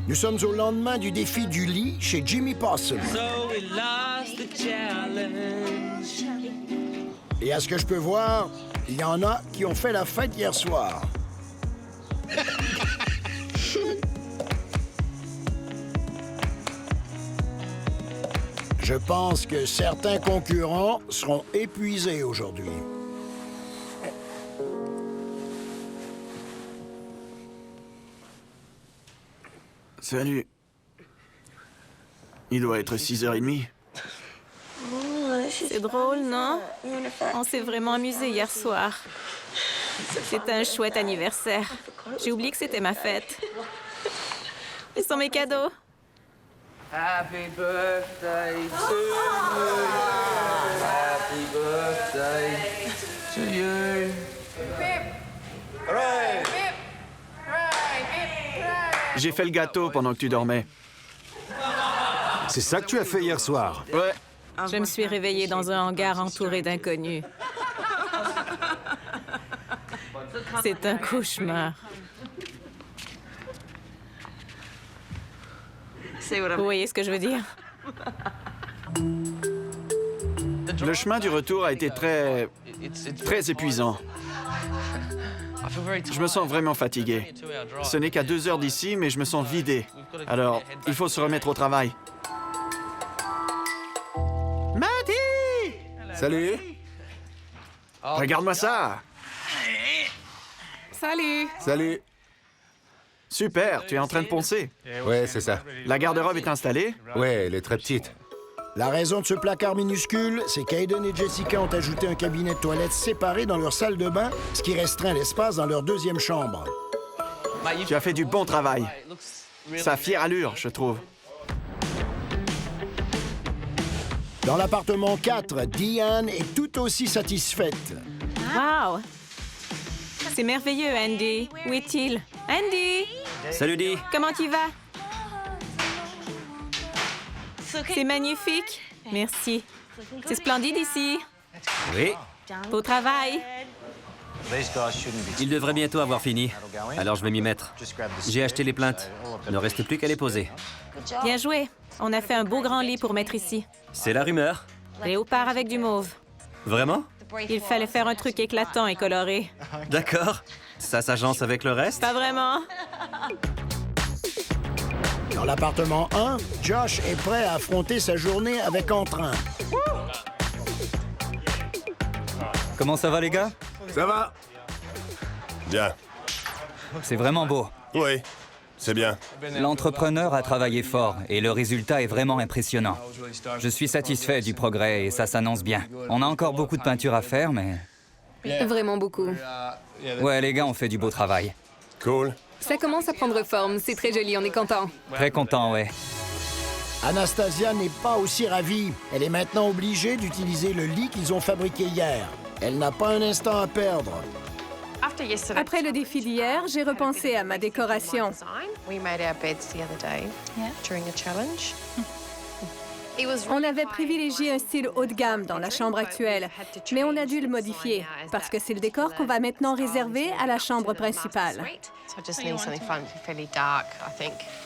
Nous sommes au lendemain du défi du lit chez Jimmy Possum. So we lost the challenge. Et à ce que je peux voir, il y en a qui ont fait la fête hier soir. Je pense que certains concurrents seront épuisés aujourd'hui. Salut. Il doit être 6h30. C'est drôle, non? On s'est vraiment amusé hier soir. C'était un chouette anniversaire. J'ai oublié que c'était ma fête. Où sont mes cadeaux? Happy birthday to you. Happy birthday to you. J'ai fait le gâteau pendant que tu dormais. C'est ça que tu as fait hier soir? Ouais. Je me suis réveillée dans un hangar entouré d'inconnus. C'est un cauchemar. Vous voyez ce que je veux dire? Le chemin du retour a été très épuisant. Je me sens vraiment fatigué. Ce n'est qu'à 2 heures d'ici, mais je me sens vidé. Alors, il faut se remettre au travail. Matty! Salut! Regarde-moi ça! Salut! Salut! Super, tu es en train de poncer. Ouais, c'est ça. La garde-robe est installée? Ouais, elle est très petite. La raison de ce placard minuscule, c'est qu'Aiden et Jessica ont ajouté un cabinet de toilette séparé dans leur salle de bain, ce qui restreint l'espace dans leur deuxième chambre. Tu as fait du bon travail. Ça a fière allure, je trouve. Dans l'appartement 4, Diane est tout aussi satisfaite. Wow! C'est merveilleux, Andy. Où est-il? Andy! Salut, Dee. Comment tu vas? C'est magnifique. Merci. C'est splendide ici. Oui. Beau travail. Il devrait bientôt avoir fini. Alors je vais m'y mettre. J'ai acheté les plaintes. Il ne reste plus qu'à les poser. Bien joué. On a fait un beau grand lit pour mettre ici. C'est la rumeur. Léopard avec du mauve. Vraiment? Il fallait faire un truc éclatant et coloré. D'accord. Ça s'agence avec le reste? Pas vraiment. Dans l'appartement 1, Josh est prêt à affronter sa journée avec entrain. Comment ça va, les gars? Ça va? Bien. C'est vraiment beau. Oui, c'est bien. L'entrepreneur a travaillé fort et le résultat est vraiment impressionnant. Je suis satisfait du progrès et ça s'annonce bien. On a encore beaucoup de peinture à faire, mais... Vraiment beaucoup. Ouais, les gars ont fait du beau travail. Cool. Ça commence à prendre forme. C'est très joli, on est content. Très content, ouais. Anastasia n'est pas aussi ravie. Elle est maintenant obligée d'utiliser le lit qu'ils ont fabriqué hier. Elle n'a pas un instant à perdre. Après le défi d'hier, j'ai repensé à ma décoration. On avait privilégié un style haut de gamme dans la chambre actuelle, mais on a dû le modifier parce que c'est le décor qu'on va maintenant réserver à la chambre principale.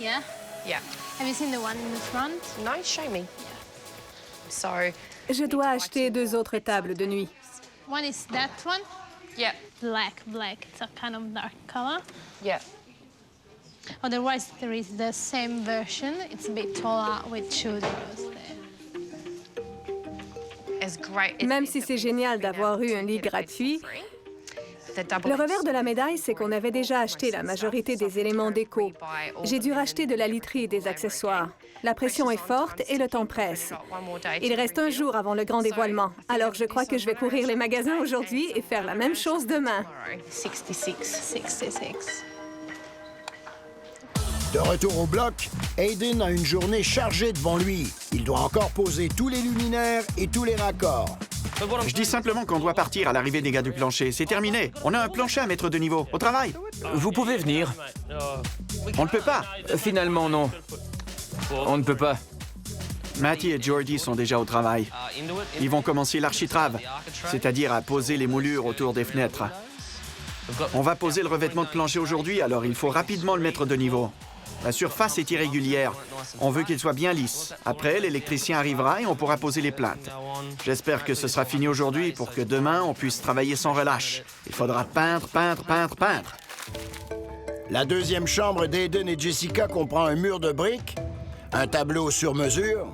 Yeah? Yeah. Have you seen the one in the front? No, show me. So, Je dois acheter 2 autres tables de nuit. one is that one. Yeah. Black. It's a kind of dark color. Yeah. Otherwise, there is the same version. It's a bit taller with 2 doors there. Même si c'est génial d'avoir eu un lit gratuit, le revers de la médaille, c'est qu'on avait déjà acheté la majorité des éléments déco. J'ai dû racheter de la literie et des accessoires. La pression est forte et le temps presse. Il reste un jour avant le grand dévoilement. Alors je crois que je vais courir les magasins aujourd'hui et faire la même chose demain. 66. De retour au bloc, Aiden a une journée chargée devant lui. Il doit encore poser tous les luminaires et tous les raccords. Je dis simplement qu'on doit partir à l'arrivée des gars du plancher. C'est terminé. On a un plancher à mettre de niveau. Au travail. Vous pouvez venir. On ne peut pas. Finalement, non. On ne peut pas. Matty et Jordy sont déjà au travail. Ils vont commencer l'architrave, c'est-à-dire à poser les moulures autour des fenêtres. On va poser le revêtement de plancher aujourd'hui, alors il faut rapidement le mettre de niveau. La surface est irrégulière. On veut qu'il soit bien lisse. Après, l'électricien arrivera et on pourra poser les plaintes. J'espère que ce sera fini aujourd'hui pour que demain, on puisse travailler sans relâche. Il faudra peindre, peindre, peindre, peindre. La deuxième chambre d'Aiden et Jessica comprend un mur de briques, un tableau sur mesure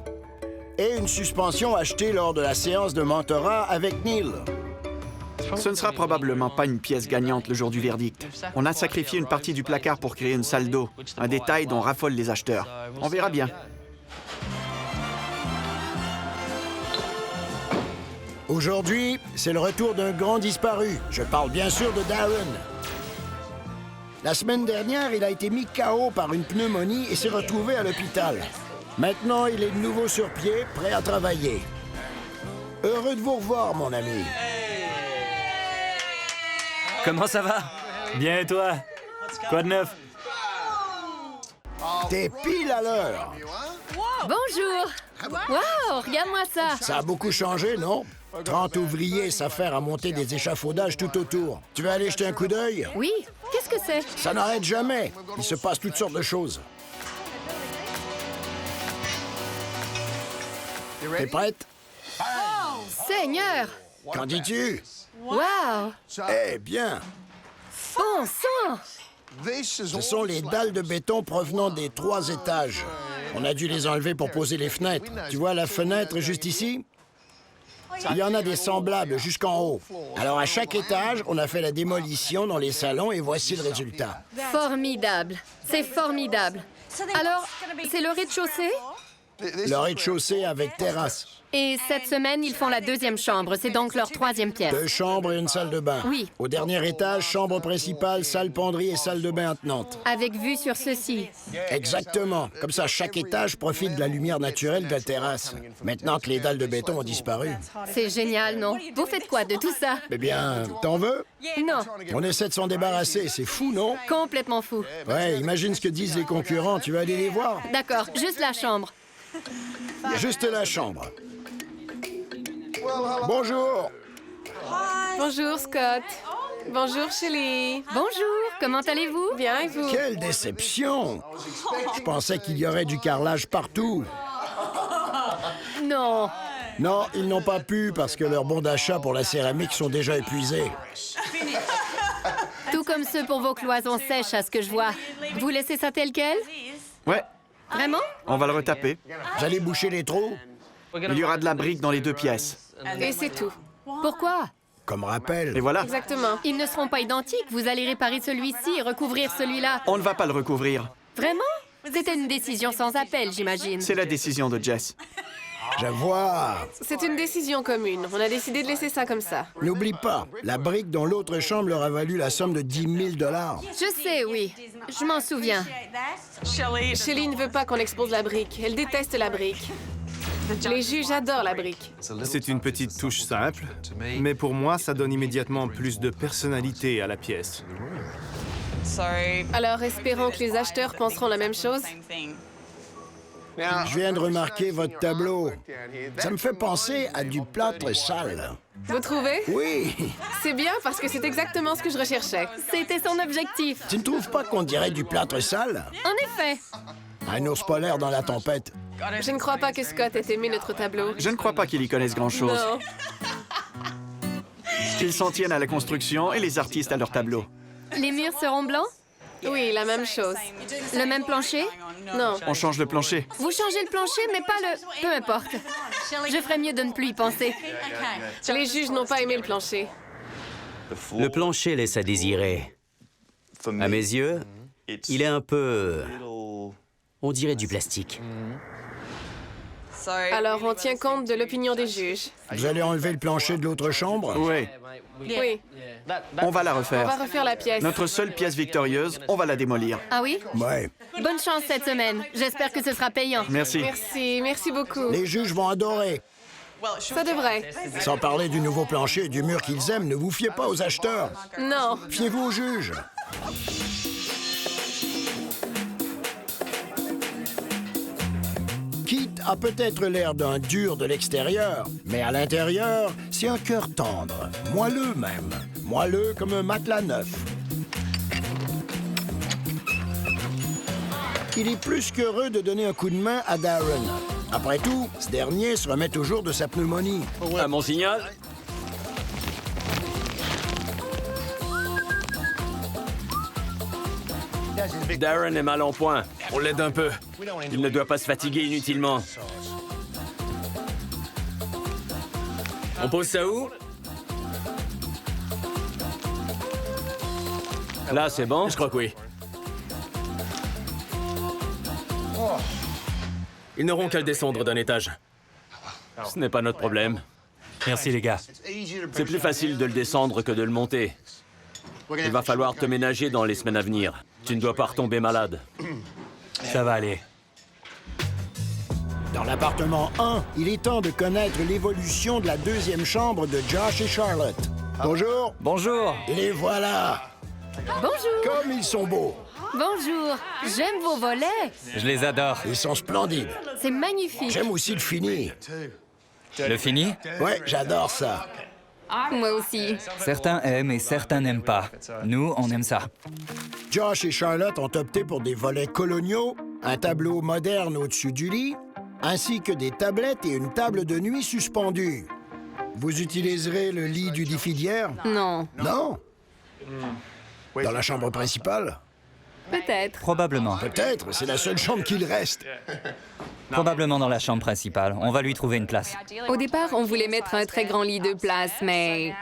et une suspension achetée lors de la séance de mentorat avec Neil. Ce ne sera probablement pas une pièce gagnante le jour du verdict. On a sacrifié une partie du placard pour créer une salle d'eau, un détail dont raffolent les acheteurs. On verra bien. Aujourd'hui, c'est le retour d'un grand disparu. Je parle bien sûr de Darren. La semaine dernière, il a été mis KO par une pneumonie et s'est retrouvé à l'hôpital. Maintenant, il est de nouveau sur pied, prêt à travailler. Heureux de vous revoir, mon ami. Comment ça va? Bien et toi? Quoi de neuf? T'es pile à l'heure. Bonjour! Wow, regarde-moi ça! Ça a beaucoup changé, non? 30 ouvriers s'affairent à monter des échafaudages tout autour. Tu veux aller jeter un coup d'œil? Oui, qu'est-ce que c'est? Ça n'arrête jamais. Il se passe toutes sortes de choses. T'es prête? Seigneur! Qu'en dis-tu? Wow! Eh bien, Bon sang! ce sont les dalles de béton provenant des 3 étages. On a dû les enlever pour poser les fenêtres. Tu vois la fenêtre juste ici? Il y en a des semblables jusqu'en haut. Alors, à chaque étage, on a fait la démolition dans les salons et voici le résultat. Formidable. C'est formidable. Alors, c'est le rez-de-chaussée? Le rez-de-chaussée avec terrasse. Et cette semaine, ils font la deuxième chambre. C'est donc leur 3e pièce. 2 chambres et une salle de bain. Oui. Au dernier étage, chambre principale, salle penderie et salle de bain attenante. Avec vue sur ceci. Exactement. Comme ça, chaque étage profite de la lumière naturelle de la terrasse. Maintenant que les dalles de béton ont disparu. C'est génial, non? Vous faites quoi de tout ça? Eh bien, t'en veux? Non. On essaie de s'en débarrasser. C'est fou, non? Complètement fou. Ouais, imagine ce que disent les concurrents. Tu vas aller les voir? D'accord, juste la chambre. Juste la chambre. Bonjour. Bonjour, Scott. Bonjour, Shelley. Bonjour, comment allez-vous? Bien, et vous? Quelle déception! Je pensais qu'il y aurait du carrelage partout. Non. Non, ils n'ont pas pu parce que leurs bons d'achat pour la céramique sont déjà épuisés. Tout comme ceux pour vos cloisons sèches, à ce que je vois. Vous laissez ça tel quel? Ouais, Vraiment? on va le retaper. Vous allez boucher les trous? Il y aura de la brique dans les 2 pièces. Et c'est tout. Pourquoi? Comme rappel. Et voilà. Exactement. Ils ne seront pas identiques. Vous allez réparer celui-ci et recouvrir celui-là. On ne va pas le recouvrir. Vraiment? C'était une décision sans appel, j'imagine. C'est la décision de Jess. Je vois. C'est une décision commune. On a décidé de laisser ça comme ça. N'oublie pas, la brique dans l'autre chambre leur a valu la somme de 10 000 $. Je sais, oui. Je m'en souviens. Shelley ne veut pas qu'on expose la brique. Elle déteste la brique. Les juges adorent la brique. C'est une petite touche simple, mais pour moi, ça donne immédiatement plus de personnalité à la pièce. Alors, espérons que les acheteurs penseront la même chose. Je viens de remarquer votre tableau. Ça me fait penser à du plâtre sale. Vous trouvez? Oui. C'est bien parce que c'est exactement ce que je recherchais. C'était son objectif. Tu ne trouves pas qu'on dirait du plâtre sale? En effet. Un ours polaire dans la tempête. Je ne crois pas que Scott ait aimé notre tableau. Je ne crois pas qu'ils y connaissent grand-chose. Non. Ils s'en tiennent à la construction et les artistes à leur tableau. Les murs seront blancs? Oui, la même chose. Le même plancher? Non. On change le plancher. Vous changez le plancher, mais pas le... Peu importe. Je ferais mieux de ne plus y penser. Les juges n'ont pas aimé le plancher. Le plancher laisse à désirer. À mes yeux, il est un peu... On dirait du plastique. Alors, on tient compte de l'opinion des juges. Vous allez enlever le plancher de l'autre chambre? Oui. Oui. On va la On refaire. va refaire la pièce. Notre seule pièce victorieuse, on va la démolir. Ah oui? Ouais. Bonne chance cette semaine. J'espère que ce sera payant. Merci. Merci beaucoup. Les juges vont adorer. Ça devrait. Sans parler du nouveau plancher et du mur qu'ils aiment, ne vous fiez pas aux acheteurs. Non. Fiez-vous aux juges. Kit a peut-être l'air d'un dur de l'extérieur, mais à l'intérieur, c'est un cœur tendre, moelleux même. moelleux comme un matelas neuf. Il est plus qu'heureux de donner un coup de main à Darren. Après tout, ce dernier se remet toujours de sa pneumonie. À mon signal. Darren est mal en point. On l'aide un peu. Il ne doit pas se fatiguer inutilement. On pose ça où? Là, c'est bon? Je crois que oui. Ils n'auront qu'à le descendre d'un étage. Ce n'est pas notre problème. Merci les gars. C'est plus facile de le descendre que de le monter. Il va falloir te ménager dans les semaines à venir. Tu ne dois pas retomber malade. Ça va aller. Dans l'appartement 1, il est temps de connaître l'évolution de la deuxième chambre de Josh et Charlotte. Bonjour. Bonjour. Les voilà. Bonjour. Comme ils sont beaux. Bonjour. J'aime vos volets. Je les adore. Ils sont splendides. C'est magnifique. J'aime aussi le fini. Le fini? Ouais, j'adore ça. Moi aussi. Certains aiment et certains n'aiment pas. Nous, on aime ça. Josh et Charlotte ont opté pour des volets coloniaux, un tableau moderne au-dessus du lit, ainsi que des tablettes et une table de nuit suspendue. Vous utiliserez le lit du diffie d'hier? Non. Non? Dans la chambre principale? Peut-être. Probablement. Peut-être, c'est la seule chambre qu'il reste. Probablement dans la chambre principale. On va lui trouver une place. Au départ, on voulait mettre un très grand lit de place, mais...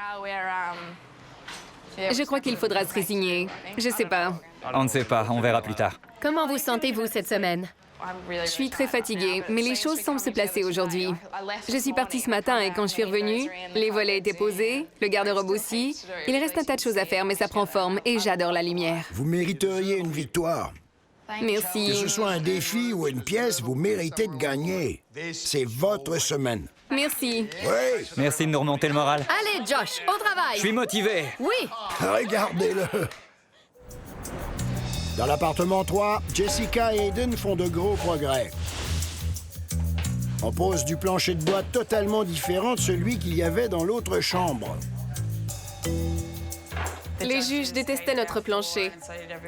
Je crois qu'il faudra se résigner. Je sais pas. On ne sait pas, on verra plus tard. Comment vous sentez-vous cette semaine? Je suis très fatiguée, mais les choses semblent se placer aujourd'hui. Je suis partie ce matin et quand je suis revenue, les volets étaient posés, le garde-robe aussi. Il reste un tas de choses à faire, mais ça prend forme et j'adore la lumière. Vous mériteriez une victoire. Merci. Que ce soit un défi ou une pièce, vous méritez de gagner. C'est votre semaine. Merci. Oui. Merci de nous remonter le moral. Allez, Josh, au travail. Je suis motivé. Oui. Regardez-le. Dans l'appartement 3, Jessica et Aiden font de gros progrès. On pose du plancher de bois totalement différent de celui qu'il y avait dans l'autre chambre. Les juges détestaient notre plancher,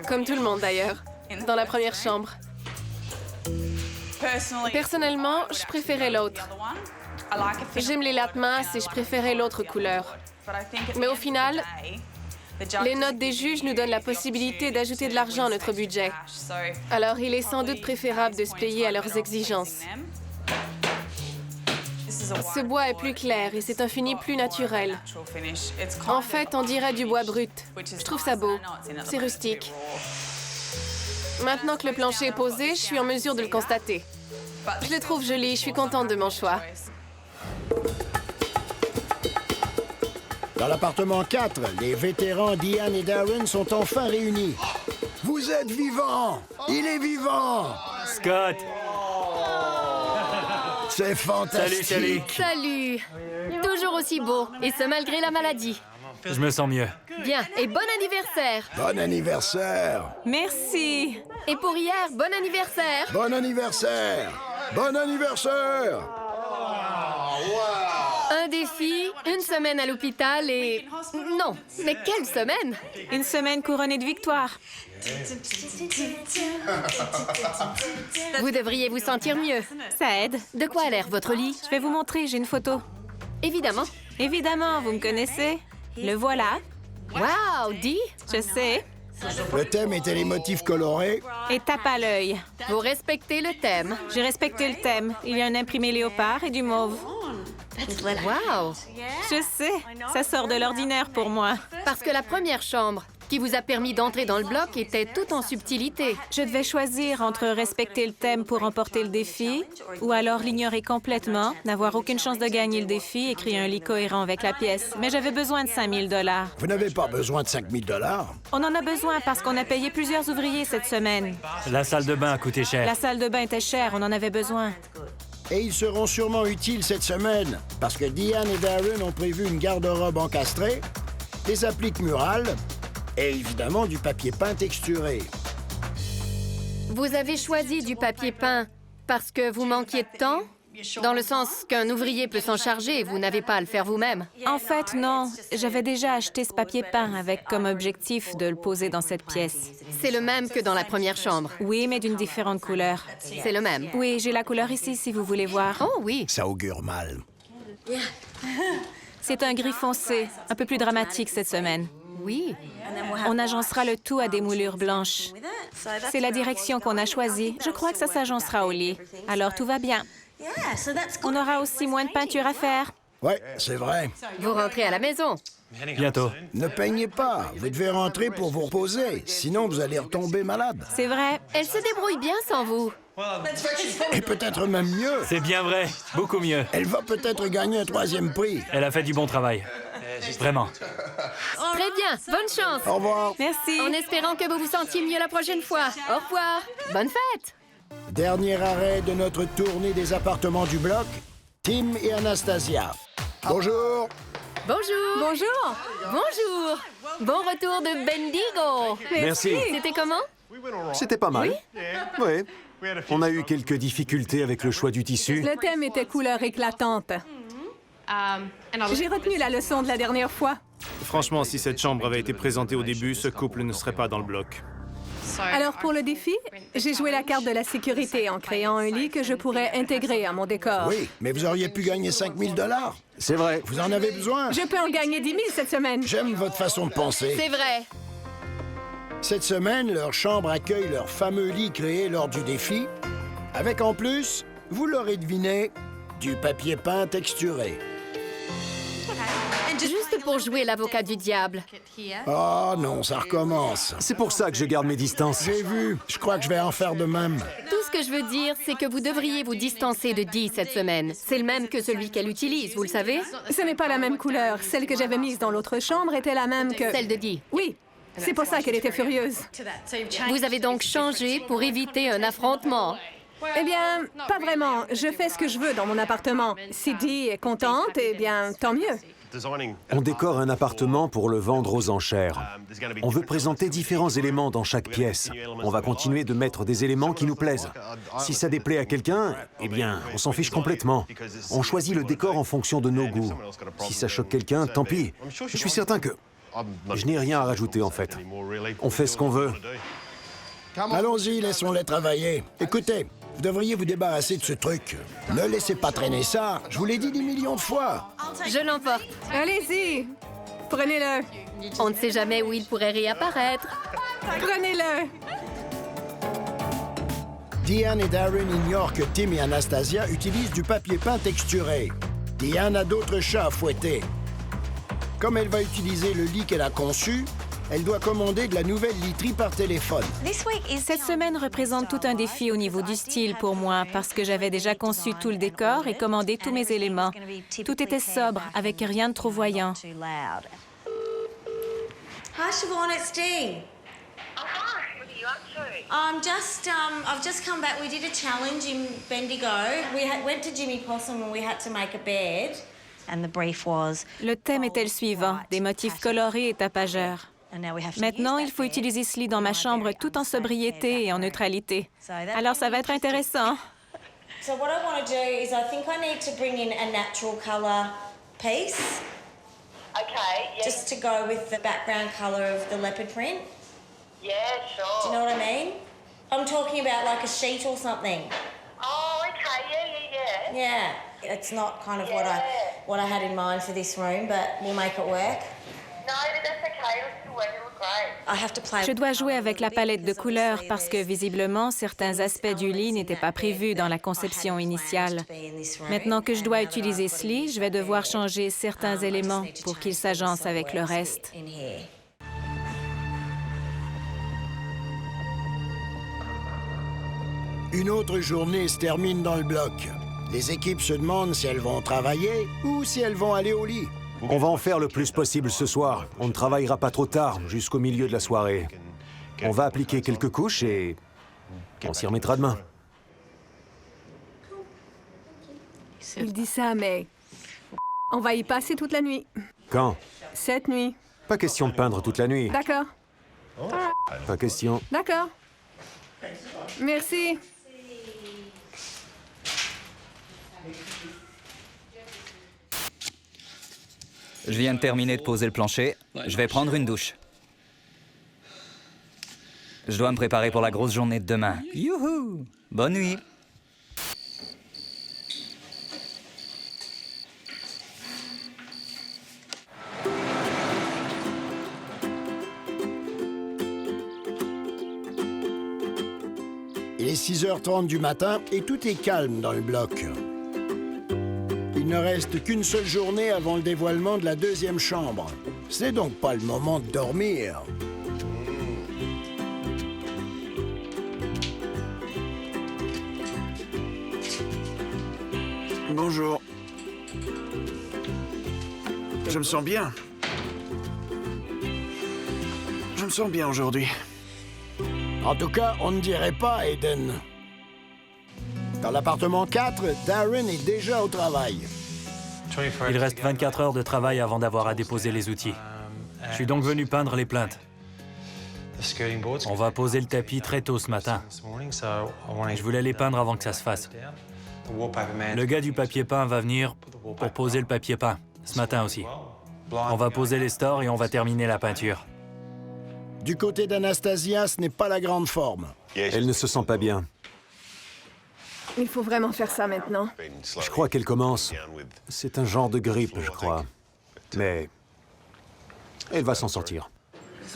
comme tout le monde d'ailleurs, dans la première chambre. Personnellement, je préférais l'autre. J'aime les lattes minces et je préférais l'autre couleur. Mais au final, les notes des juges nous donnent la possibilité d'ajouter de l'argent à notre budget. Alors, il est sans doute préférable de se payer à leurs exigences. Ce bois est plus clair et c'est un fini plus naturel. En fait, on dirait du bois brut. Je trouve ça beau. C'est rustique. Maintenant que le plancher est posé, je suis en mesure de le constater. Je le trouve joli, je suis contente de mon choix. Dans l'appartement 4, les vétérans Diane et Darren sont enfin réunis. Vous êtes vivants! Il est vivant! Scott! C'est fantastique! Salut! Salut! Toujours aussi beau, et ce malgré la maladie. Je me sens mieux. Bien, et bon anniversaire! Bon anniversaire! Merci. Et pour hier, bon anniversaire! Bon anniversaire! Bon anniversaire! Un défi, une semaine à l'hôpital et... Non, mais quelle semaine! Une semaine couronnée de victoires. Vous devriez vous sentir mieux. Ça aide. De quoi a l'air votre lit? Je vais vous montrer, j'ai une photo. Évidemment. Évidemment, vous me connaissez. Le voilà. Wow, dis! Je sais. Le thème était les motifs colorés. Et tape à l'œil. Vous respectez le thème. J'ai respecté le thème. Il y a un imprimé léopard et du mauve. Wow! Je sais, ça sort de l'ordinaire pour moi. Parce que la première chambre, qui vous a permis d'entrer dans le bloc, était tout en subtilité. Je devais choisir entre respecter le thème pour remporter le défi ou alors l'ignorer complètement, n'avoir aucune chance de gagner le défi et créer un lit cohérent avec la pièce. Mais j'avais besoin de 5 000 $. Vous n'avez pas besoin de 5 000 $. On en a besoin parce qu'on a payé plusieurs ouvriers cette semaine. La salle de bain a coûté cher. La salle de bain était chère, on en avait besoin. Et ils seront sûrement utiles cette semaine, parce que Diane et Darren ont prévu une garde-robe encastrée, des appliques murales et évidemment du papier peint texturé. Vous avez choisi du papier peint parce que vous manquiez de temps? Dans le sens qu'un ouvrier peut s'en charger et vous n'avez pas à le faire vous-même. En fait, non. J'avais déjà acheté ce papier peint avec comme objectif de le poser dans cette pièce. C'est le même que dans la première chambre. Oui, mais d'une différente couleur. C'est le même. Oui, j'ai la couleur ici, si vous voulez voir. Oh oui. Ça augure mal. C'est un gris foncé, un peu plus dramatique cette semaine. Oui. On agencera le tout à des moulures blanches. C'est la direction qu'on a choisie. Je crois que ça s'agencera au lit. Alors tout va bien. On aura aussi moins de peinture à faire. Ouais, c'est vrai. Vous rentrez à la maison. Bientôt. Ne peignez pas. Vous devez rentrer pour vous reposer. Sinon, vous allez retomber malade. C'est vrai. Elle se débrouille bien sans vous. Et peut-être même mieux. C'est bien vrai. Beaucoup mieux. Elle va peut-être gagner un 3e prix. Elle a fait du bon travail. Vraiment. Très bien. Bonne chance. Au revoir. Merci. En espérant que vous vous sentiez mieux la prochaine fois. Au revoir. Bonne fête. Dernier arrêt de notre tournée des appartements du bloc. Tim et Anastasia. Bonjour. Bonjour. Bonjour. Bonjour. Bon retour de Bendigo. Merci. C'était comment? C'était pas mal. Oui. On a eu quelques difficultés avec le choix du tissu. Le thème était couleur éclatante. J'ai retenu la leçon de la dernière fois. Franchement, si cette chambre avait été présentée au début, ce couple ne serait pas dans le bloc. Alors pour le défi, j'ai joué la carte de la sécurité en créant un lit que je pourrais intégrer à mon décor. Oui, mais vous auriez pu gagner 5 000 $. C'est vrai. Vous en avez besoin. Je peux en gagner 10 000 cette semaine. J'aime votre façon de penser. C'est vrai. Cette semaine, leur chambre accueille leur fameux lit créé lors du défi, avec en plus, vous l'aurez deviné, du papier peint texturé. Juste pour jouer l'avocat du diable. Oh non, ça recommence. C'est pour ça que je garde mes distances. J'ai vu. Je crois que je vais en faire de même. Tout ce que je veux dire, c'est que vous devriez vous distancer de Dee cette semaine. C'est le même que celui qu'elle utilise, vous le savez? Ce n'est pas la même couleur. Celle que j'avais mise dans l'autre chambre était la même que... Celle de Dee. Oui. C'est pour ça qu'elle était furieuse. Vous avez donc changé pour éviter un affrontement. Eh bien, pas vraiment. Je fais ce que je veux dans mon appartement. Si Dee est contente, eh bien, tant mieux. On décore un appartement pour le vendre aux enchères. On veut présenter différents éléments dans chaque pièce. On va continuer de mettre des éléments qui nous plaisent. Si ça déplaît à quelqu'un, eh bien, on s'en fiche complètement. On choisit le décor en fonction de nos goûts. Si ça choque quelqu'un, tant pis. Je suis certain que... Je n'ai rien à rajouter, en fait. On fait ce qu'on veut. Allons-y, laissons-les travailler. Écoutez, vous devriez vous débarrasser de ce truc. Ne laissez pas traîner ça. Je vous l'ai dit des millions de fois. Je l'emporte. Allez-y. Prenez-le. On ne sait jamais où il pourrait réapparaître. Prenez-le. Diane et Darren ignorent que Tim et Anastasia utilisent du papier peint texturé. Diane a d'autres chats à fouetter. Comme elle va utiliser le lit qu'elle a conçu, elle doit commander de la nouvelle literie par téléphone. Cette semaine représente tout un défi au niveau du style pour moi parce que j'avais déjà conçu tout le décor et commandé tous mes éléments. Tout était sobre, avec rien de trop voyant. Hi, Siobhan, it's Dee. Oh, hi. What are you up to? I've just come back. We did a challenge in Bendigo. We went to Jimmy Possum and we had to make a bed. And the brief was... Le thème était le suivant, des motifs colorés et tapageurs. Maintenant, il faut utiliser ce lit dans ma chambre tout en sobriété et en neutralité. Alors, ça va être intéressant. So what I want to do is I think I need to bring in a natural colour piece. Okay, yeah. Just to go with the background colour of the leopard print. Yeah, sure. Do you know what I mean? I'm talking about like a sheet or something. Oh, okay, yeah. Yeah. It's not kind of what I had in mind for this room, but we'll make it work. No, that's okay. It'll work. It'll look great. I have to play. Je dois jouer avec la palette de couleurs parce que, visiblement, certains aspects du lit n'étaient pas prévus dans la conception initiale. Maintenant que je dois utiliser ce lit, je vais devoir changer certains éléments pour qu'ils s'agencent avec le reste. Une autre journée se termine dans le bloc. Les équipes se demandent si elles vont travailler ou si elles vont aller au lit. On va en faire le plus possible ce soir. On ne travaillera pas trop tard, jusqu'au milieu de la soirée. On va appliquer quelques couches et on s'y remettra demain. Il dit ça, mais... On va y passer toute la nuit. Quand? Cette nuit. Pas question de peindre toute la nuit. D'accord. Pas question. Je viens de terminer de poser le plancher. Je vais prendre une douche. Je dois me préparer pour la grosse journée de demain. Youhou! Bonne nuit! Il est 6h30 du matin et tout est calme dans le bloc. Il ne reste qu'une seule journée avant le dévoilement de la deuxième chambre. Ce n'est donc pas le moment de dormir. Bonjour. Je me sens bien. Je me sens bien aujourd'hui. En tout cas, on ne dirait pas, Aiden. Dans l'appartement 4, Darren est déjà au travail. Il reste 24 heures de travail avant d'avoir à déposer les outils. Je suis donc venu peindre les plaintes. On va poser le tapis très tôt ce matin. Je voulais les peindre avant que ça se fasse. Le gars du papier peint va venir pour poser le papier peint, ce matin aussi. On va poser les stores et on va terminer la peinture. Du côté d'Anastasia, ce n'est pas la grande forme. Elle ne se sent pas bien. Il faut vraiment faire ça maintenant. Je crois qu'elle commence. C'est un genre de grippe, je crois. Mais elle va s'en sortir.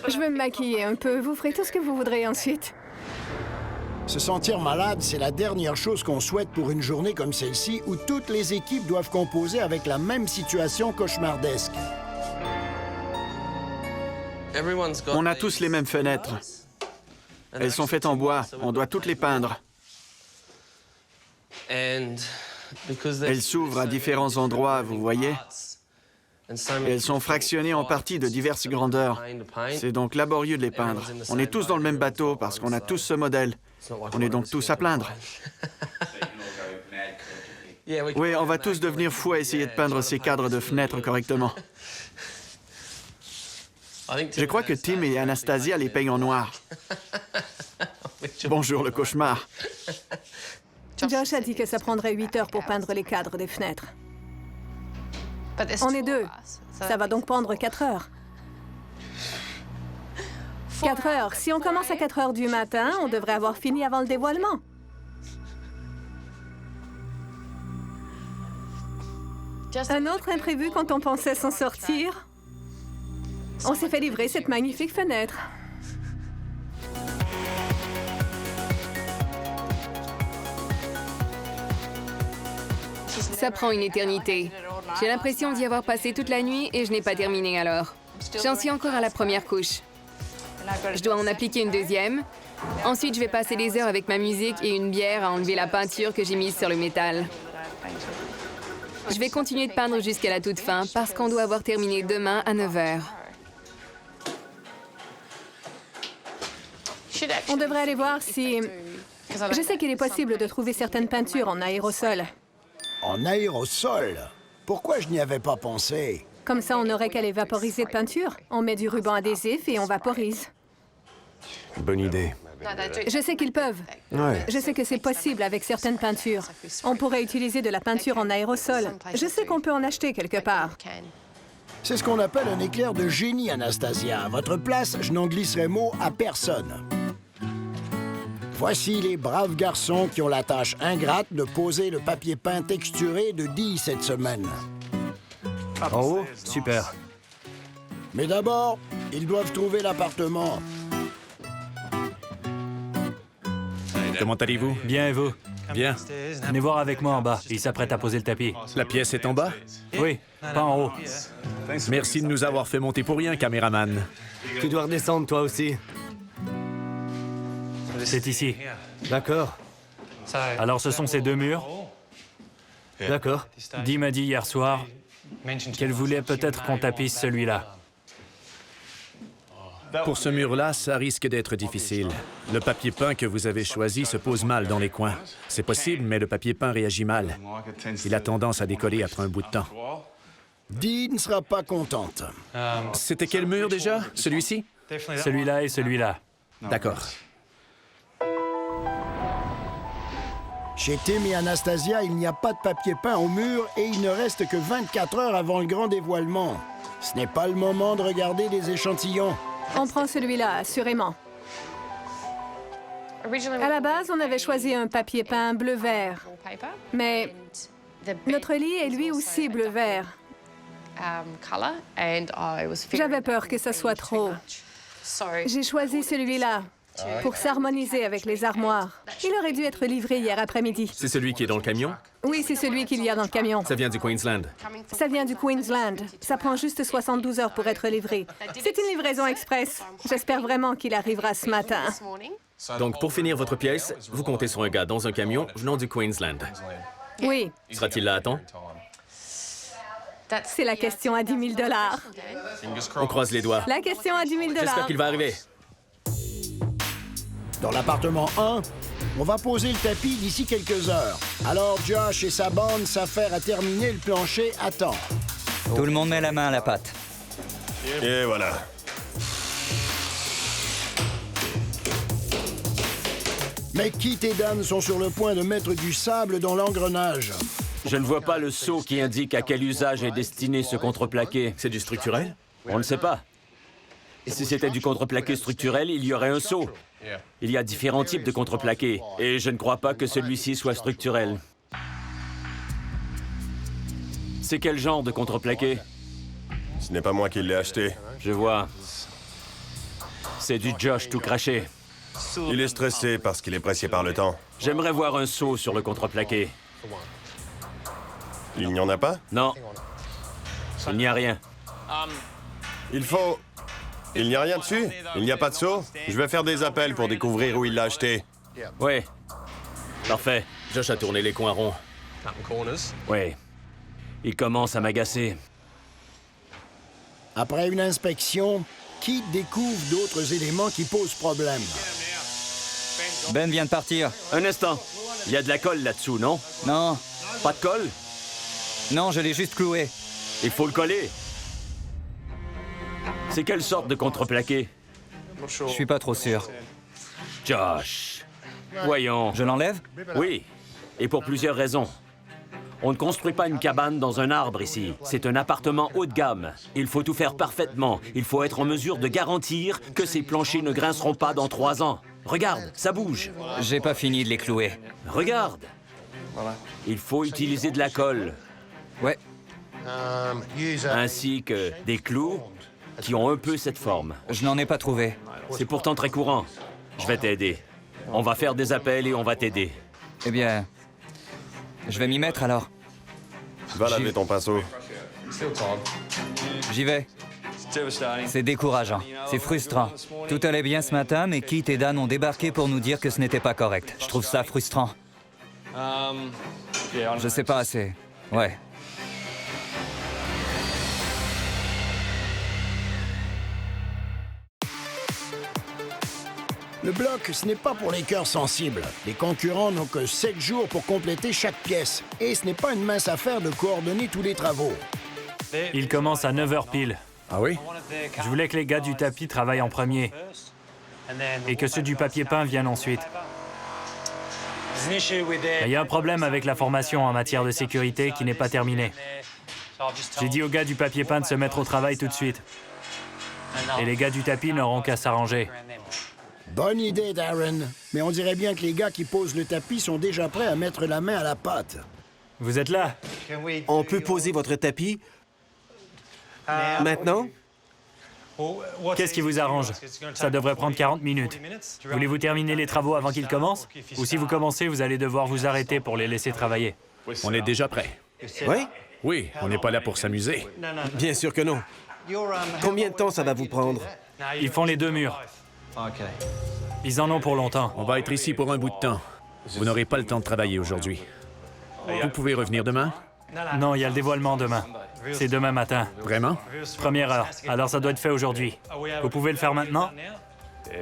Je vais me maquiller un peu. Vous ferez tout ce que vous voudrez ensuite. Se sentir malade, c'est la dernière chose qu'on souhaite pour une journée comme celle-ci où toutes les équipes doivent composer avec la même situation cauchemardesque. On a tous les mêmes fenêtres. Elles sont faites en bois. On doit toutes les peindre. Elles s'ouvrent à différents endroits, vous voyez? Et elles sont fractionnées en parties de diverses grandeurs. C'est donc laborieux de les peindre. On est tous dans le même bateau parce qu'on a tous ce modèle. On est donc tous à plaindre. Oui, on va tous devenir fous à essayer de peindre ces cadres de fenêtres correctement. Je crois que Tim et Anastasia les peignent en noir. Bonjour le cauchemar. Josh a dit que ça prendrait 8 heures pour peindre les cadres des fenêtres. On est 2. Ça va donc prendre 4 heures. 4 heures. Si on commence à 4 heures du matin, on devrait avoir fini avant le dévoilement. Un autre imprévu quand on pensait s'en sortir. On s'est fait livrer cette magnifique fenêtre. Ça prend une éternité. J'ai l'impression d'y avoir passé toute la nuit et je n'ai pas terminé alors. J'en suis encore à la première couche. Je dois en appliquer une deuxième. Ensuite, je vais passer des heures avec ma musique et une bière à enlever la peinture que j'ai mise sur le métal. Je vais continuer de peindre jusqu'à la toute fin parce qu'on doit avoir terminé demain à 9 h. On devrait aller voir si... Je sais qu'il est possible de trouver certaines peintures en aérosol. En aérosol? Pourquoi je n'y avais pas pensé? Comme ça, on n'aurait qu'à les vaporiser de peinture. On met du ruban adhésif et on vaporise. Bonne idée. Je sais qu'ils peuvent. Ouais. Je sais que c'est possible avec certaines peintures. On pourrait utiliser de la peinture en aérosol. Je sais qu'on peut en acheter quelque part. C'est ce qu'on appelle un éclair de génie, Anastasia. À votre place, je n'en glisserai mot à personne. Voici les braves garçons qui ont la tâche ingrate de poser le papier peint texturé de Dee cette semaine. En haut? Super. Mais d'abord, ils doivent trouver l'appartement. Comment allez-vous? Bien, et vous? Bien. Venez voir avec moi en bas. Il s'apprête à poser le tapis. La pièce est en bas? Oui, pas en haut. Merci de nous avoir fait monter pour rien, caméraman. Tu dois redescendre, toi aussi. C'est ici. D'accord. Alors, ce sont ces 2 murs. D'accord. Dee m'a dit hier soir qu'elle voulait peut-être qu'on tapisse celui-là. Pour ce mur-là, ça risque d'être difficile. Le papier peint que vous avez choisi se pose mal dans les coins. C'est possible, mais le papier peint réagit mal. Il a tendance à décoller après un bout de temps. Dee ne sera pas contente. C'était quel mur déjà? Celui-ci? Celui-là et celui-là. D'accord. Chez Tim et Anastasia, il n'y a pas de papier peint au mur et il ne reste que 24 heures avant le grand dévoilement. Ce n'est pas le moment de regarder des échantillons. On prend celui-là, assurément. À la base, on avait choisi un papier peint bleu-vert. Mais notre lit est lui aussi bleu-vert. J'avais peur que ça soit trop. J'ai choisi celui-là pour s'harmoniser avec les armoires. Il aurait dû être livré hier après-midi. C'est celui qui est dans le camion? Oui, c'est celui qu'il y a dans le camion. Ça vient du Queensland. Ça vient du Queensland. Ça prend juste 72 heures pour être livré. C'est une livraison express. J'espère vraiment qu'il arrivera ce matin. Donc, pour finir votre pièce, vous comptez sur un gars dans un camion venant du Queensland. Oui. Sera-t-il là à temps? C'est la question à 10 000 $. On croise les doigts. La question à 10 000 $. J'espère qu'il va arriver. Dans l'appartement 1, on va poser le tapis d'ici quelques heures. Alors Josh et sa bande s'affairent à terminer le plancher à temps. Tout le monde met la main à la pâte. Et voilà. Mais Keith et Dan sont sur le point de mettre du sable dans l'engrenage. Je ne vois pas le sceau qui indique à quel usage est destiné ce contreplaqué. C'est du structurel? On ne sait pas. Si c'était du contreplaqué structurel, il y aurait un sceau. Il y a différents types de contreplaqué, et je ne crois pas que celui-ci soit structurel. C'est quel genre de contreplaqué? Ce n'est pas moi qui l'ai acheté. Je vois. C'est du Josh tout craché. Il est stressé parce qu'il est pressé par le temps. J'aimerais voir un sceau sur le contreplaqué. Il n'y en a pas? Non. Il n'y a rien. Il faut... Il n'y a rien dessus? Il n'y a pas de seau? Je vais faire des appels pour découvrir où il l'a acheté. Oui. Parfait. Josh a tourné les coins ronds. Oui. Il commence à m'agacer. Après une inspection, Keith découvre d'autres éléments qui posent problème. Ben vient de partir. Un instant. Il y a de la colle là-dessous, non? Non. Pas de colle? Non, je l'ai juste cloué. Il faut le coller. C'est quelle sorte de contreplaqué? Je suis pas trop sûr. Josh. Voyons. Je l'enlève? Oui. Et pour plusieurs raisons. On ne construit pas une cabane dans un arbre ici. C'est un appartement haut de gamme. Il faut tout faire parfaitement. Il faut être en mesure de garantir que ces planchers ne grinceront pas dans 3 ans. Regarde, ça bouge. J'ai pas fini de les clouer. Regarde. Il faut utiliser de la colle. Ouais. Ainsi que des clous qui ont un peu cette forme. Je n'en ai pas trouvé. C'est pourtant très courant. Je vais t'aider. On va faire des appels et on va t'aider. Eh bien, je vais m'y mettre alors. Va laver ton pinceau. J'y vais. C'est décourageant. C'est frustrant. Tout allait bien ce matin, mais Keith et Dan ont débarqué pour nous dire que ce n'était pas correct. Je trouve ça frustrant. Je sais pas assez. Ouais. Le bloc, ce n'est pas pour les cœurs sensibles. Les concurrents n'ont que 7 jours pour compléter chaque pièce. Et ce n'est pas une mince affaire de coordonner tous les travaux. Il commence à 9 h pile. Ah oui? Je voulais que les gars du tapis travaillent en premier et que ceux du papier peint viennent ensuite. Il y a un problème avec la formation en matière de sécurité qui n'est pas terminée. J'ai dit aux gars du papier peint de se mettre au travail tout de suite. Et les gars du tapis n'auront qu'à s'arranger. Bonne idée, Darren. Mais on dirait bien que les gars qui posent le tapis sont déjà prêts à mettre la main à la pâte. Vous êtes là? On peut poser votre tapis maintenant? Qu'est-ce qui vous arrange? Ça devrait prendre 40 minutes. Voulez-vous terminer les travaux avant qu'ils commencent? Ou si vous commencez, vous allez devoir vous arrêter pour les laisser travailler. On est déjà prêt. Oui? Oui, on n'est pas là pour s'amuser. Bien sûr que non. Combien de temps ça va vous prendre? Ils font les 2 murs. Ils en ont pour longtemps. On va être ici pour un bout de temps. Vous n'aurez pas le temps de travailler aujourd'hui. Vous pouvez revenir demain? Non, il y a le dévoilement demain. C'est demain matin. Vraiment? Première heure. Alors ça doit être fait aujourd'hui. Vous pouvez le faire maintenant?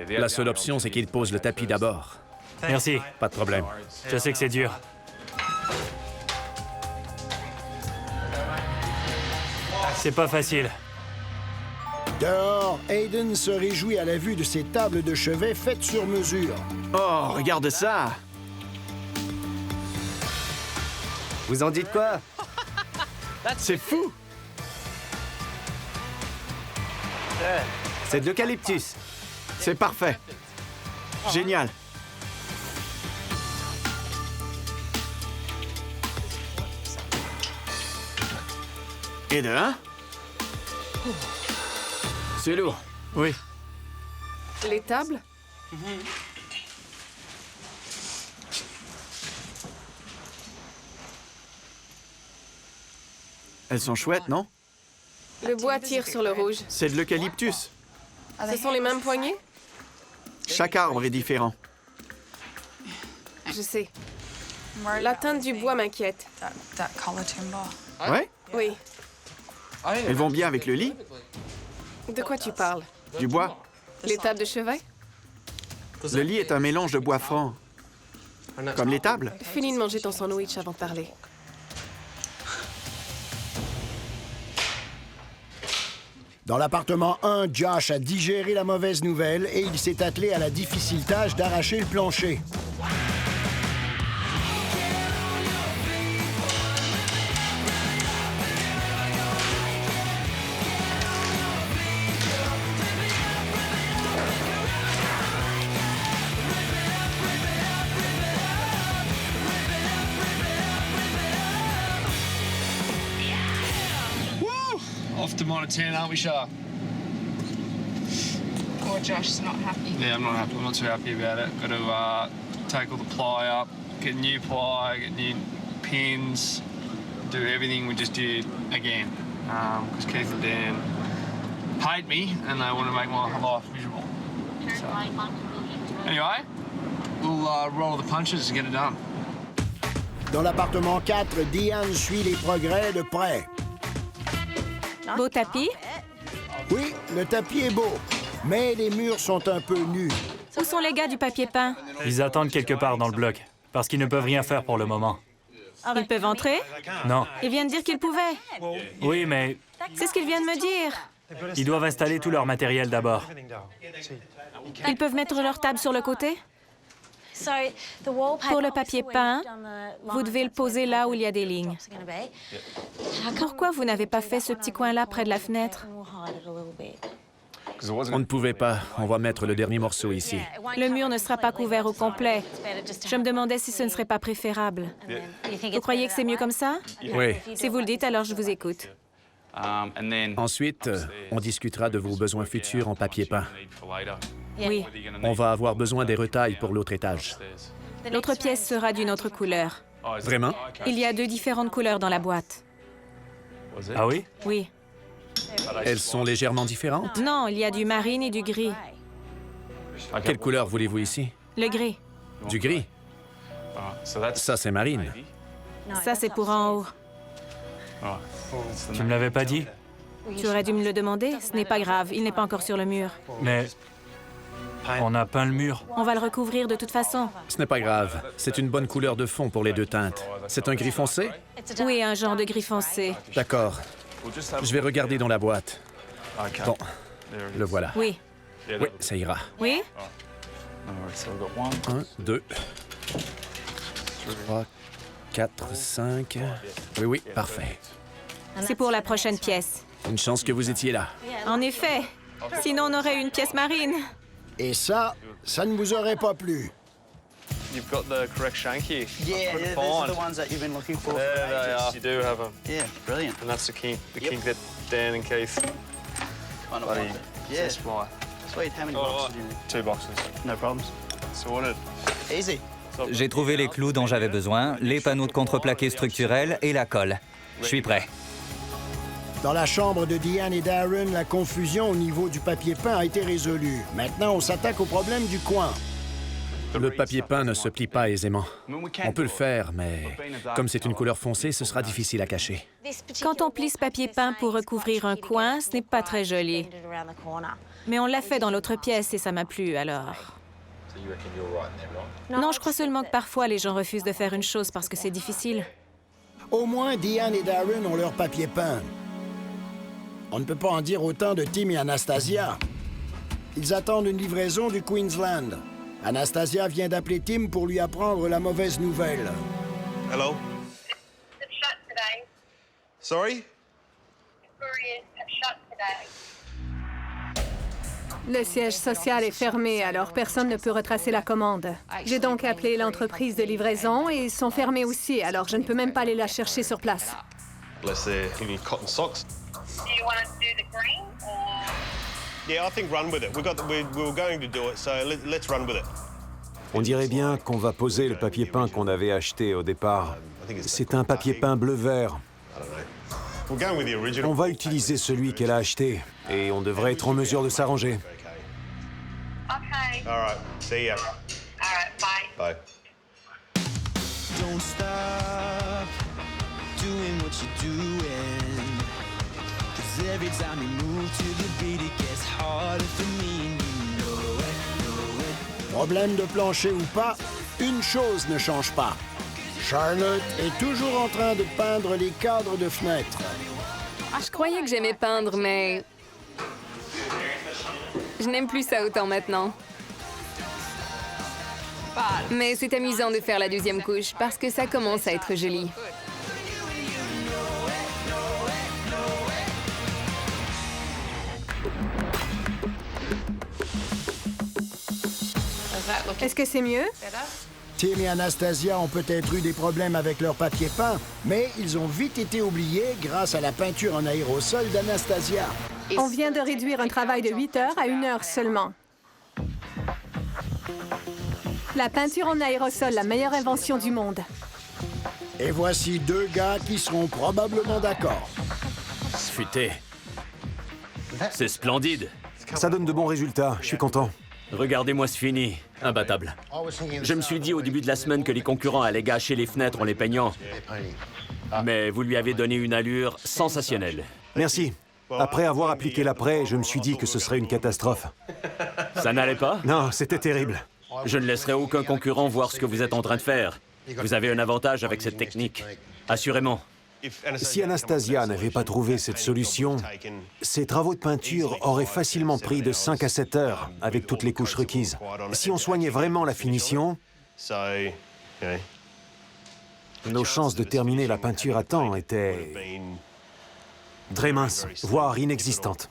La seule option, c'est qu'il pose le tapis d'abord. Merci. Pas de problème. Je sais que c'est dur. C'est pas facile. Dehors, Hayden se réjouit à la vue de ces tables de chevet faites sur mesure. Oh, regarde ça! Vous en dites quoi? C'est fou! C'est de l'eucalyptus. C'est parfait. Génial. Et de 1? C'est lourd. Oui. Les tables? Elles sont chouettes, non? Le bois tire sur le rouge. C'est de l'eucalyptus. Ce sont les mêmes poignées? Chaque arbre est différent. Je sais. La teinte du bois m'inquiète. Ouais? Oui. Elles vont bien avec le lit? De quoi tu parles? Du bois? Les tables de chevet? Le lit est un mélange de bois franc. Comme les tables? Finis de manger ton sandwich avant de parler. Dans l'appartement 1, Josh a digéré la mauvaise nouvelle et il s'est attelé à la difficile tâche d'arracher le plancher. Off to mine 10, aren't we, Shah? Poor Josh is not happy. Yeah, I'm not happy. I'm not too happy about it. Got to take all the ply up, get new ply, get new pins, do everything we just did again. Because Keith and Dan hate me and they want to make my life miserable. So, anyway, we'll roll the punches and get it done. Dans l'appartement 4, Diane suit les progrès de près. Beau tapis? Oui, le tapis est beau, mais les murs sont un peu nus. Où sont les gars du papier peint? Ils attendent quelque part dans le bloc, parce qu'ils ne peuvent rien faire pour le moment. Ils peuvent entrer? Non. Ils viennent dire qu'ils pouvaient. Oui, mais C'est ce qu'ils viennent me dire. ils doivent installer tout leur matériel d'abord. Ils peuvent mettre leur table sur le côté? Pour le papier peint, vous devez le poser là où il y a des lignes. Pourquoi vous n'avez pas fait ce petit coin-là près de la fenêtre? On ne pouvait pas. On va mettre le dernier morceau ici. Le mur ne sera pas couvert au complet. Je me demandais si ce ne serait pas préférable. Vous croyez que c'est mieux comme ça? Oui. Si vous le dites, alors je vous écoute. Ensuite, on discutera de vos besoins futurs en papier peint. Oui. On va avoir besoin des retailles pour l'autre étage. L'autre pièce sera d'une autre couleur. Vraiment? Il y a 2 différentes couleurs dans la boîte. Ah oui? Oui. Elles sont légèrement différentes? Non, il y a du marine et du gris. Quelle couleur voulez-vous ici? Le gris. Du gris? Ça, c'est marine. Ça, c'est pour en haut. Tu me l'avais pas dit? Tu aurais dû me le demander. Ce n'est pas grave, il n'est pas encore sur le mur. Mais on a peint le mur. On va le recouvrir de toute façon. Ce n'est pas grave. C'est une bonne couleur de fond pour les 2 teintes. C'est un gris foncé? Oui, un genre de gris foncé. D'accord. Je vais regarder dans la boîte. Bon, le voilà. Oui. Oui, ça ira. Oui? 1, 2, 3, 4, 5... Oui, oui, parfait. C'est pour la prochaine pièce. Une chance que vous étiez là. En effet. Sinon, on aurait une pièce marine. Et ça ne vous aurait pas plu. You've got the correct shank here. Yeah, Couldn't those are find. the ones that you've been looking for. There they are. You do have them. Yeah, brilliant. And that's the kink that Dan and Keith One of bloody them. Yeah. supply. Sweet, how many boxes do you need? 2 boxes. No problems. Sorted. Easy. J'ai trouvé les clous dont j'avais besoin, les panneaux de contreplaqué structurels et la colle. Je suis prêt. Dans la chambre de Diane et Darren, la confusion au niveau du papier peint a été résolue. Maintenant, on s'attaque au problème du coin. Le papier peint ne se plie pas aisément. On peut le faire, mais comme c'est une couleur foncée, ce sera difficile à cacher. Quand on plie ce papier peint pour recouvrir un coin, ce n'est pas très joli. Mais on l'a fait dans l'autre pièce et ça m'a plu, alors... Non, je crois seulement que parfois les gens refusent de faire une chose parce que c'est difficile. Au moins, Diane et Darren ont leur papier peint. On ne peut pas en dire autant de Tim et Anastasia. Ils attendent une livraison du Queensland. Anastasia vient d'appeler Tim pour lui apprendre la mauvaise nouvelle. Hello? Sorry? Le siège social est fermé, alors personne ne peut retracer la commande. J'ai donc appelé l'entreprise de livraison et ils sont fermés aussi, alors je ne peux même pas aller la chercher sur place. Unless they're cotton socks. Do you want to do the green or? Yeah, I think run with it. We were going to do it, so let's run with it. On dirait bien qu'on va poser le papier peint qu'on avait acheté au départ. C'est un papier peint bleu-vert. We're going with the original. On va utiliser celui qu'elle a acheté et on devrait être en mesure de s'arranger. Okay. All right. See ya. All right, bye. Bye. Don't stop doing what you're doing. 'Cause every time you move to the beat, it gets harder for me. And you know it. Problème de plancher ou pas, une chose ne change pas. Charlotte est toujours en train de peindre les cadres de fenêtres. Je croyais que j'aimais peindre, mais je n'aime plus ça autant maintenant. Mais c'est amusant de faire la deuxième couche parce que ça commence à être joli. Est-ce que c'est mieux? Tim et Anastasia ont peut-être eu des problèmes avec leur papier peint, mais ils ont vite été oubliés grâce à la peinture en aérosol d'Anastasia. On vient de réduire un travail de 8 heures à 1 heure seulement. La peinture en aérosol, la meilleure invention du monde. Et voici deux gars qui seront probablement d'accord. Futé. C'est splendide. Ça donne de bons résultats, je suis content. Regardez-moi ce fini. Imbattable. Je me suis dit au début de la semaine que les concurrents allaient gâcher les fenêtres en les peignant. Mais vous lui avez donné une allure sensationnelle. Merci. Après avoir appliqué l'après, je me suis dit que ce serait une catastrophe. Ça n'allait pas? Non, c'était terrible. Je ne laisserai aucun concurrent voir ce que vous êtes en train de faire. Vous avez un avantage avec cette technique. Assurément. Si Anastasia n'avait pas trouvé cette solution, ses travaux de peinture auraient facilement pris de 5 à 7 heures avec toutes les couches requises. Si on soignait vraiment la finition, nos chances de terminer la peinture à temps étaient très minces, voire inexistantes.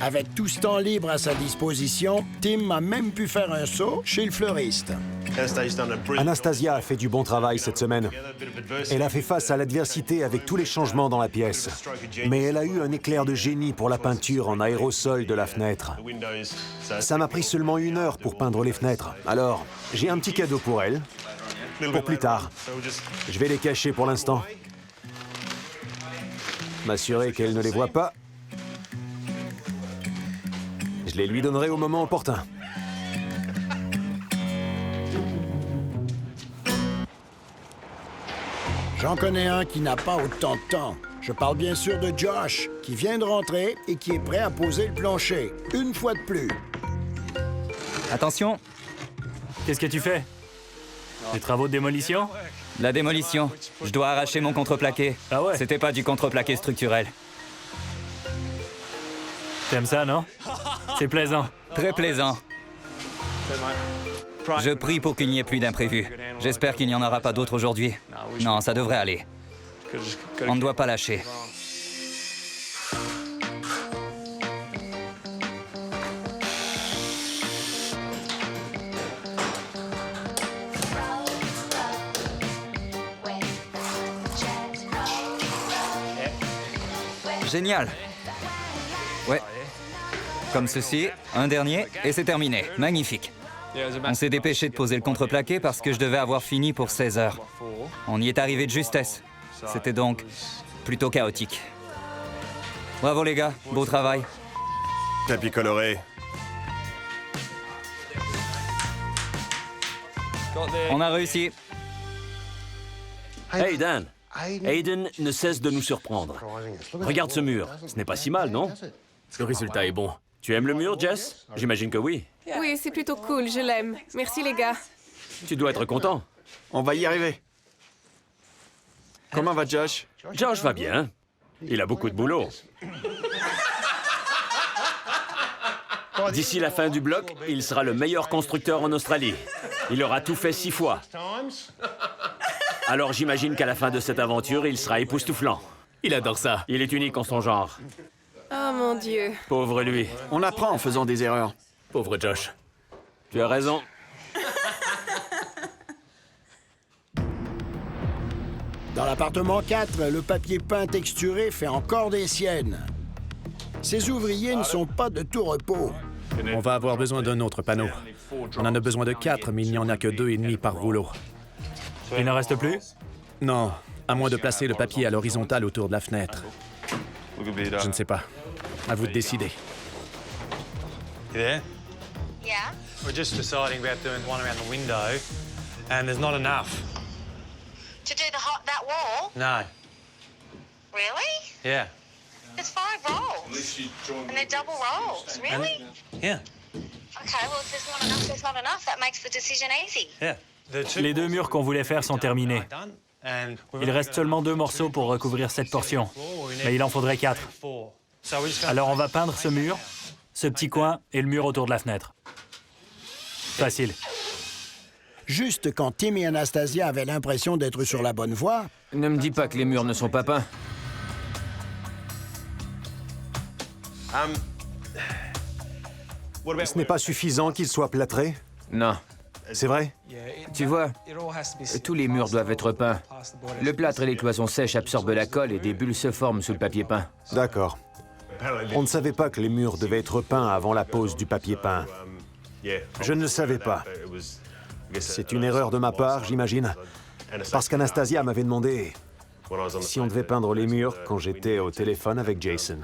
Avec tout ce temps libre à sa disposition, Tim a même pu faire un saut chez le fleuriste. Anastasia a fait du bon travail cette semaine. Elle a fait face à l'adversité avec tous les changements dans la pièce. Mais elle a eu un éclair de génie pour la peinture en aérosol de la fenêtre. Ça m'a pris seulement 1 heure pour peindre les fenêtres. Alors, j'ai un petit cadeau pour elle. Pour plus tard. Je vais les cacher pour l'instant. M'assurer qu'elle ne les voit pas. Je les lui donnerai au moment opportun. J'en connais un qui n'a pas autant de temps. Je parle bien sûr de Josh, qui vient de rentrer et qui est prêt à poser le plancher, une fois de plus. Attention. Qu'est-ce que tu fais? Des travaux de démolition? La démolition. Je dois arracher mon contreplaqué. Ah ouais? C'était pas du contreplaqué structurel. T'aimes ça, non? C'est plaisant. Très plaisant. Je prie pour qu'il n'y ait plus d'imprévus. J'espère qu'il n'y en aura pas d'autres aujourd'hui. Non, ça devrait aller. On ne doit pas lâcher. Génial. Ouais. Comme ceci, un dernier, et c'est terminé. Magnifique. On s'est dépêché de poser le contreplaqué parce que je devais avoir fini pour 16 heures. On y est arrivé de justesse. C'était donc plutôt chaotique. Bravo les gars, beau travail. Tapis coloré. On a réussi. Hey Dan, Aiden ne cesse de nous surprendre. Regarde ce mur, ce n'est pas si mal, non? Le résultat est bon. Tu aimes le mur, Jess? J'imagine que oui. Oui, c'est plutôt cool, je l'aime. Merci les gars. Tu dois être content. On va y arriver. Comment va Josh? Josh va bien. Il a beaucoup de boulot. D'ici la fin du bloc, il sera le meilleur constructeur en Australie. Il aura tout fait 6 fois. Alors j'imagine qu'à la fin de cette aventure, il sera époustouflant. Il adore ça. Il est unique en son genre. Oh mon Dieu. Pauvre lui. On apprend en faisant des erreurs. Pauvre Josh. Tu as raison. Dans l'appartement 4, le papier peint texturé fait encore des siennes. Ces ouvriers ne sont pas de tout repos. On va avoir besoin d'un autre panneau. On en a besoin de 4, mais il n'y en a que 2,5 par rouleau. Il n'en reste plus? Non, à moins de placer le papier à l'horizontale autour de la fenêtre. Je ne sais pas. À vous de décider. You there? Yeah? We're just deciding about doing one around the window, and there's not enough. To do that wall? No. Really? Yeah. There's 5 rolls. And they're double rolls. Really? Yeah. Okay, well, if there's not enough, that makes the decision easy. Yeah. Les 2 murs qu'on voulait faire sont terminés. Il reste seulement 2 morceaux pour recouvrir cette portion, mais il en faudrait 4. Alors on va peindre ce mur, ce petit coin et le mur autour de la fenêtre. Facile. Juste quand Tim et Anastasia avaient l'impression d'être sur la bonne voie... Ne me dis pas que les murs ne sont pas peints. Ce n'est pas suffisant qu'ils soient plâtrés? Non. C'est vrai? Tu vois, tous les murs doivent être peints. Le plâtre et les cloisons sèches absorbent la colle et des bulles se forment sous le papier peint. D'accord. On ne savait pas que les murs devaient être peints avant la pose du papier peint. Je ne le savais pas. C'est une erreur de ma part, j'imagine. Parce qu'Anastasia m'avait demandé si on devait peindre les murs quand j'étais au téléphone avec Jason.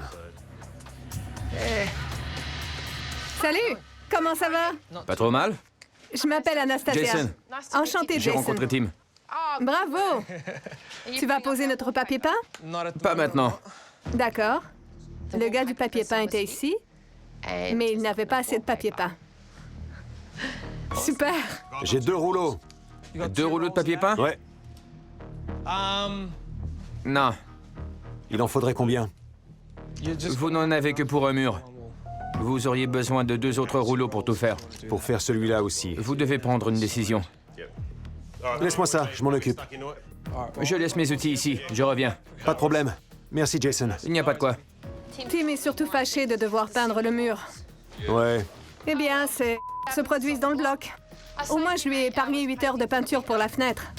Salut! Comment ça va? Pas trop mal? Je m'appelle Anastasia. Jason. Enchantée, J'ai Jason. rencontré Tim. Bravo! Tu vas poser notre papier peint? Pas maintenant. D'accord. Le gars du papier peint était ici, mais il n'avait pas assez de papier peint. Super! J'ai 2 rouleaux. 2 rouleaux de papier peint? Ouais. Non. Il en faudrait combien? Vous n'en avez que pour un mur. Vous auriez besoin de 2 autres rouleaux pour tout faire. Pour faire celui-là aussi. Vous devez prendre une décision. Laisse-moi ça, je m'en occupe. Je laisse mes outils ici, je reviens. Pas de problème. Merci, Jason. Il n'y a pas de quoi. Tim est surtout fâché de devoir peindre le mur. Ouais. Eh bien, c'est... se produisent dans le bloc. Au moins, je lui ai épargné 8 heures de peinture pour la fenêtre.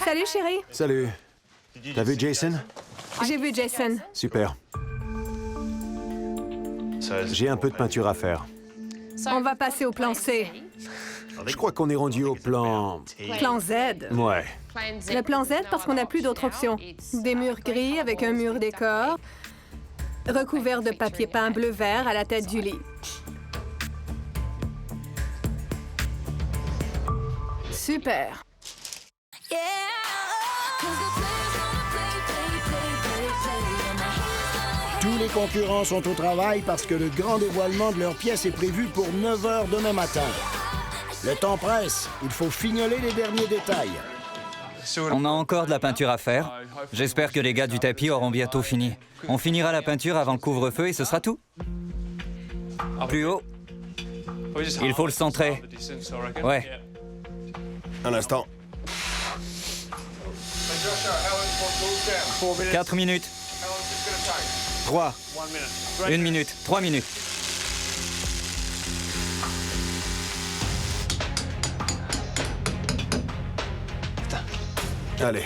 Salut, chérie. Salut. T'as vu Jason? J'ai vu Jason. Super. J'ai un peu de peinture à faire. On va passer au plan C. Je crois qu'on est rendu au plan... Plan Z. Ouais. Le plan Z parce qu'on n'a plus d'autres options. Des murs gris avec un mur décor, recouvert de papier peint bleu-vert à la tête du lit. Super. Tous les concurrents sont au travail parce que le grand dévoilement de leur pièce est prévu pour 9 h demain matin. Le temps presse, il faut fignoler les derniers détails. On a encore de la peinture à faire. J'espère que les gars du tapis auront bientôt fini. On finira la peinture avant le couvre-feu et ce sera tout. Plus haut. Il faut le centrer. Ouais. Un instant. 4 minutes. 3. 1 minute. 3 minutes. Allez.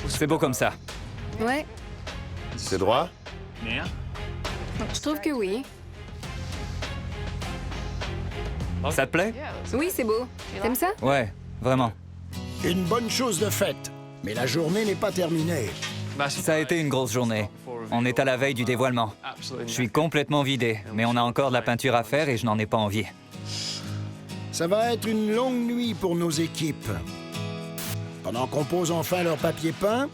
C'est beau comme ça. Ouais, C'est droit? je trouve que oui. Ça te plaît? Oui, c'est beau. T'aimes ça? Ouais, vraiment. Une bonne chose de faite, mais la journée n'est pas terminée. Ça a été une grosse journée. On est à la veille du dévoilement. Je suis complètement vidé, mais on a encore de la peinture à faire et je n'en ai pas envie. Ça va être une longue nuit pour nos équipes. Pendant qu'on pose enfin leur papier peint,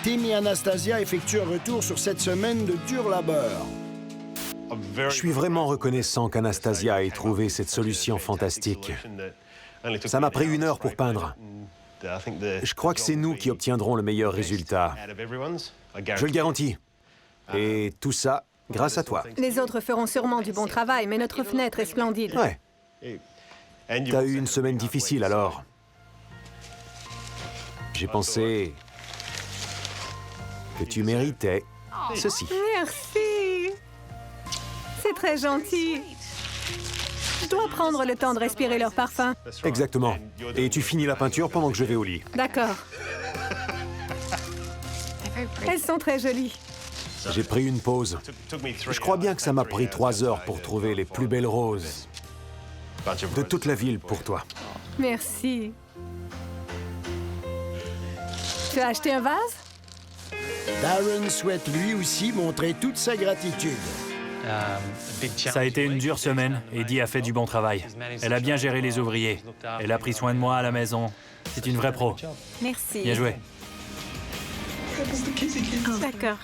Tim et Anastasia effectuent un retour sur cette semaine de dur labeur. Je suis vraiment reconnaissant qu'Anastasia ait trouvé cette solution fantastique. Ça m'a pris 1 heure pour peindre. Je crois que c'est nous qui obtiendrons le meilleur résultat. Je le garantis. Et tout ça, grâce à toi. Les autres feront sûrement du bon travail, mais notre fenêtre est splendide. Ouais. T'as eu une semaine difficile, alors? J'ai pensé que tu méritais ceci. Merci. C'est très gentil. Je dois prendre le temps de respirer leur parfum. Exactement. Et tu finis la peinture pendant que je vais au lit. D'accord. Elles sont très jolies. J'ai pris une pause. Je crois bien que ça m'a pris 3 heures pour trouver les plus belles roses de toute la ville pour toi. Merci. Tu as acheté un vase? Darren souhaite lui aussi montrer toute sa gratitude. Ça a été une dure semaine. Eddie a fait du bon travail. Elle a bien géré les ouvriers. Elle a pris soin de moi à la maison. C'est une vraie pro. Merci. Bien joué. D'accord.